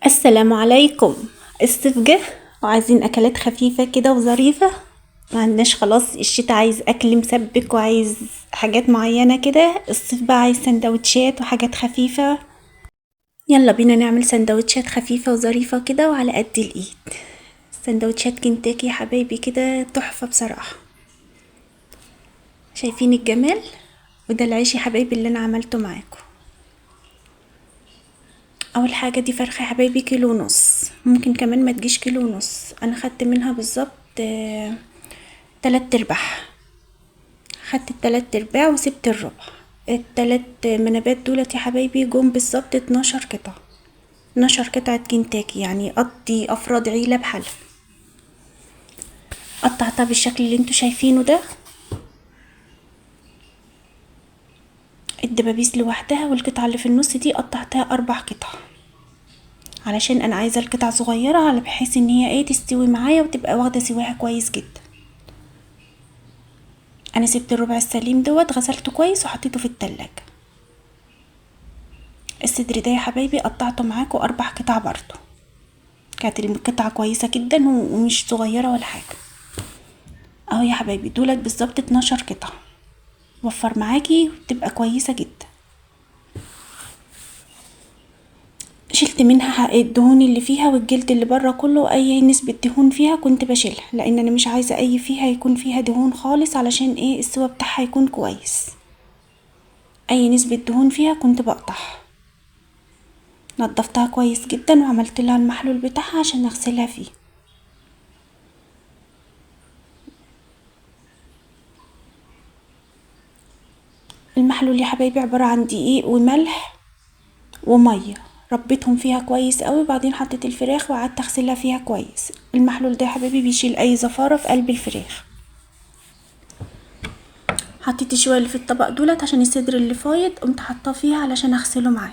السلام عليكم. الصيف جه وعايزين اكلات خفيفة كده وظريفة. ما عندناش، خلاص الشتا عايز اكل مسبك وعايز حاجات معينة كده. الصيف بقى عايز سندوتشات وحاجات خفيفة. يلا بينا نعمل سندوتشات خفيفة وظريفة كده وعلى قد الايد. سندوتشات كنتاكي يا حبايبي كده تحفة بصراحة. شايفين الجمال؟ وده العيش يا حبايبي اللي انا عملته معاكم. اول حاجة دي فرخة يا حبايبي كيلو ونص، ممكن كمان ما تجيش كيلو ونص. انا خدت منها بالظبط 3/4. خدت ال3/4 وسبت الربع. ال3 منابات دولت يا حبايبي جم بالظبط 12 قطعة. 12 قطعة كنتاكي، يعني قضي افراد عيلة بحالها. قطعتها بالشكل اللي انتوا شايفينه ده. الدبابيس لوحدها والقطعة اللي في النص دي قطعتها 4 قطع، علشان انا عايزة القطع صغيرة على بحيث ان هي تستوي معايا وتبقى واخدة سواها كويس جدا. انا سبت الربع السليم دوت، غسلته كويس وحطيته في التلاجة. الصدر ده يا حبايبي قطعته معاكم 4 قطع برضو. كانت القطعة كويسة جدا ومش صغيرة ولا حاجة. اهو يا حبايبي دولت بالظبط 12 قطعة. وفر معاكي وتبقى كويسة جدا. شلت منها الدهون اللي فيها والجلد اللي بره كله، اي نسبة دهون فيها كنت بشيلها، لان انا مش عايزة اي فيها يكون فيها دهون خالص، علشان السوا بتاعها يكون كويس. اي نسبة دهون فيها كنت بقطعها. نضفتها كويس جدا وعملت لها المحلول بتاعها عشان اغسلها فيه. المحلول يا حبايبي عبارة عن دقيق وملح ومية، ربيتهم فيها كويس قوي. بعدين حطيت الفراخ وقعدت اغسلها فيها كويس. المحلول ده يا حبايبي بيشيل اي زفارة في قلب الفراخ. حطيت شوية اللي في الطبق دولت عشان الصدر اللي فايض قمت حطاه فيها علشان اغسله معاه.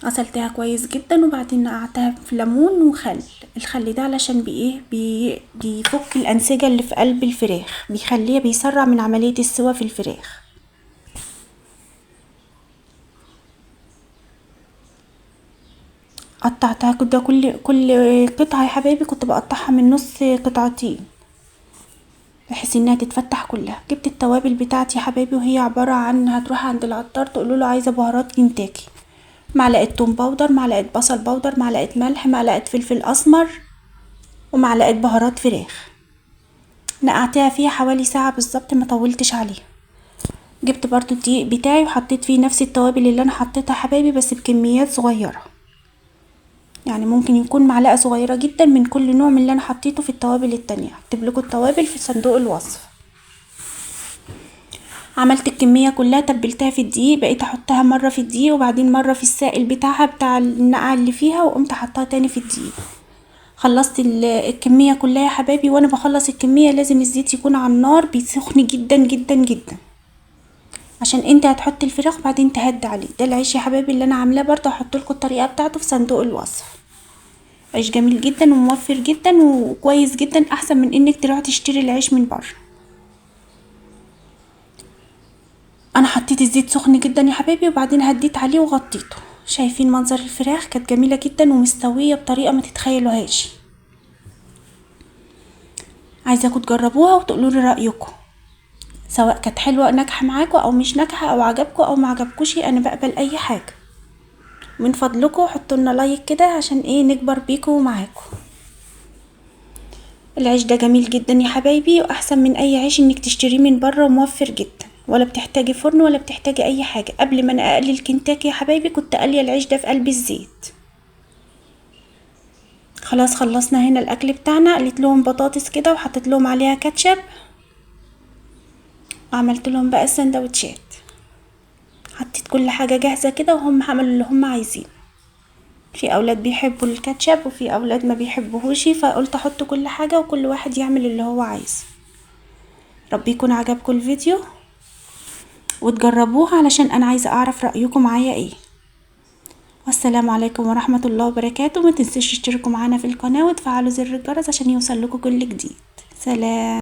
غسلتها كويس جدا وبعدين نقعتها في ليمون وخل. الخل ده علشان بيفك الانسجة اللي في قلب الفراخ، بيخليها بيسرع من عملية السوا في الفراخ. قطعتها كده كل قطعة يا حبايبي كنت بقطعها من نص قطعتين، بحيث انها تتفتح كلها. جبت التوابل بتاعتي يا حبايبي، وهي عبارة عن هتروح عند العطار تقول له عايزة بهارات كنتاكي. معلقة توم باودر، معلقة بصل باودر، معلقة ملح، معلقة فلفل اسمر، ومعلقة بهارات فراخ. نقعتها فيها حوالي ساعة بالظبط، ما طولتش عليها. جبت برضو الدقيق بتاعي وحطيت فيه نفس التوابل اللي انا حطيتها حبايبي، بس بكميات صغيرة. يعني ممكن يكون معلقة صغيرة جدا من كل نوع من اللي انا حطيته في التوابل التانية. هكتب لكم التوابل في صندوق الوصف. عملت الكمية كلها، تبلتها في الدقيق، بقيت احطها مرة في الدقيق وبعدين مرة في السائل بتاعها بتاع النقع اللي فيها، وقمت حطها تاني في الدقيق. خلصت الكمية كلها يا حبايبي. وانا بخلص الكمية لازم الزيت يكون على النار بيسخن جدا جدا جدا، عشان انت هتحط الفراخ وبعدين تهدي عليه. ده العيش يا حبايبي اللي انا عاملاه، برضه هحط لكم الطريقة بتاعته في صندوق الوصف. عيش جميل جدا وموفر جدا وكويس جدا، احسن من انك تروح تشتري العيش من بره. انا حطيت الزيت سخن جدا يا حبايبي وبعدين هديت عليه وغطيته. شايفين منظر الفراخ؟ كانت جميلة جدا ومستوية بطريقة ما تتخيلوهاش. عايزاكم تجربوها وتقولوا لي رأيكم، سواء كانت حلوة ناجحة معاكم او مش ناجحة، او عجبكم او ما عجبكوش، انا بقبل اي حاجة. من فضلكم حطوا لنا لايك كده عشان نكبر بيكم ومعاكم. العيش ده جميل جدا يا حبايبي، واحسن من اي عيش انك تشتريه من بره، وموفر جدا، ولا بتحتاجي فرن ولا بتحتاجي اي حاجة. قبل ما انا اقلي الكنتاكي يا حبايبي كنت قليه العيش ده في قلب الزيت. خلاص خلصنا هنا الاكل بتاعنا. قليت لهم بطاطس كده وحطيت لهم عليها كاتشب، وعملت لهم بقى السندوتشات. حطيت كل حاجة جاهزة كده وهم عملوا اللي هم عايزين. في اولاد بيحبوا الكاتشب وفي اولاد ما بيحبوهوش، فقلت احط كل حاجة وكل واحد يعمل اللي هو عايز. ربي يكون عجبكم الفيديو وتجربوها، علشان انا عايزة اعرف رأيكم معايا ايه. والسلام عليكم ورحمة الله وبركاته. ما تنسوش تشتركوا معانا في القناة وتفعلوا زر الجرس عشان يوصل لكم كل جديد. سلام.